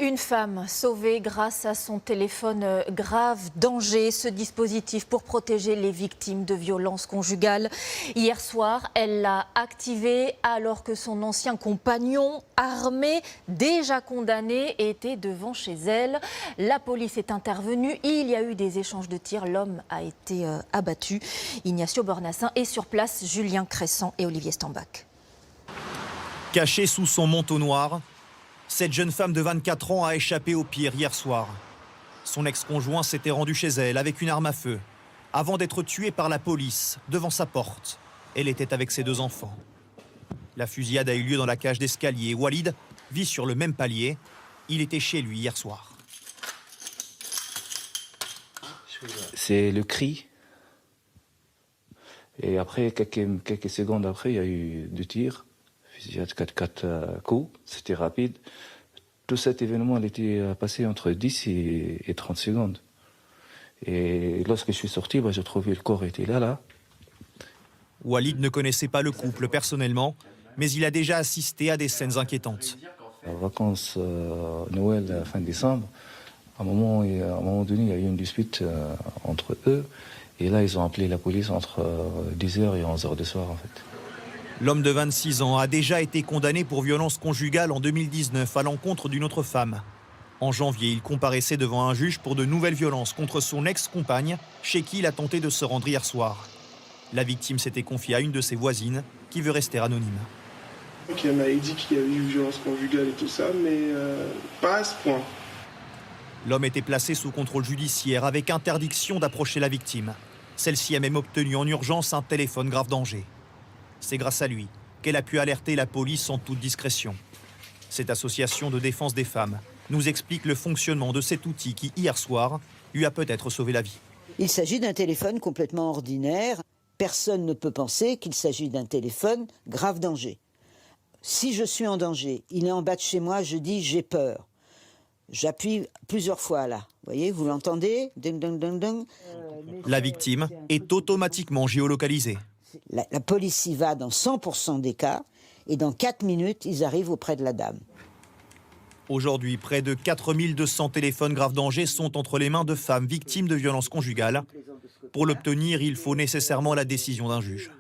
Une femme sauvée grâce à son téléphone grave danger. Ce dispositif pour protéger les victimes de violences conjugales. Hier soir, elle l'a activé alors que son ancien compagnon, armé, déjà condamné, était devant chez elle. La police est intervenue. Il y a eu des échanges de tirs. L'homme a été abattu. Ignacio Bornassin est sur place. Julien Cressan et Olivier Stambach. Cachée sous son manteau noir, cette jeune femme de 24 ans a échappé au pire hier soir. Son ex-conjoint s'était rendu chez elle avec une arme à feu, avant d'être tué par la police devant sa porte. Elle était avec ses 2 enfants. La fusillade a eu lieu dans la cage d'escalier. Walid vit sur le même palier. Il était chez lui hier soir. C'est le cri. Et après, quelques secondes après, il y a eu 2 tirs. Fusillade 4 coups, c'était rapide. Tout cet événement il était passé entre 10 et 30 secondes. Et lorsque je suis sorti, j'ai trouvé le corps était là. Walid ne connaissait pas le couple personnellement, mais il a déjà assisté à des scènes inquiétantes. En vacances Noël, fin décembre, à un moment donné, il y a eu une dispute entre eux. Et là, ils ont appelé la police entre 10h et 11h du soir, en fait. L'homme de 26 ans a déjà été condamné pour violence conjugale en 2019 à l'encontre d'une autre femme. En janvier, il comparaissait devant un juge pour de nouvelles violences contre son ex-compagne, chez qui il a tenté de se rendre hier soir. La victime s'était confiée à une de ses voisines, qui veut rester anonyme. Elle m'avait dit qu'il y avait eu violence conjugale et tout ça, mais pas à ce point. L'homme était placé sous contrôle judiciaire avec interdiction d'approcher la victime. Celle-ci a même obtenu en urgence un téléphone grave danger. C'est grâce à lui qu'elle a pu alerter la police en toute discrétion. Cette association de défense des femmes nous explique le fonctionnement de cet outil qui, hier soir, lui a peut-être sauvé la vie. Il s'agit d'un téléphone complètement ordinaire. Personne ne peut penser qu'il s'agit d'un téléphone grave danger. Si je suis en danger, il est en bas de chez moi, je dis j'ai peur. J'appuie plusieurs fois là. Vous voyez, vous l'entendez ? Ding, ding, ding, ding. La victime est automatiquement géolocalisée. La police y va dans 100% des cas et dans 4 minutes, ils arrivent auprès de la dame. Aujourd'hui, près de 4200 téléphones grave danger sont entre les mains de femmes victimes de violences conjugales. Pour l'obtenir, il faut nécessairement la décision d'un juge.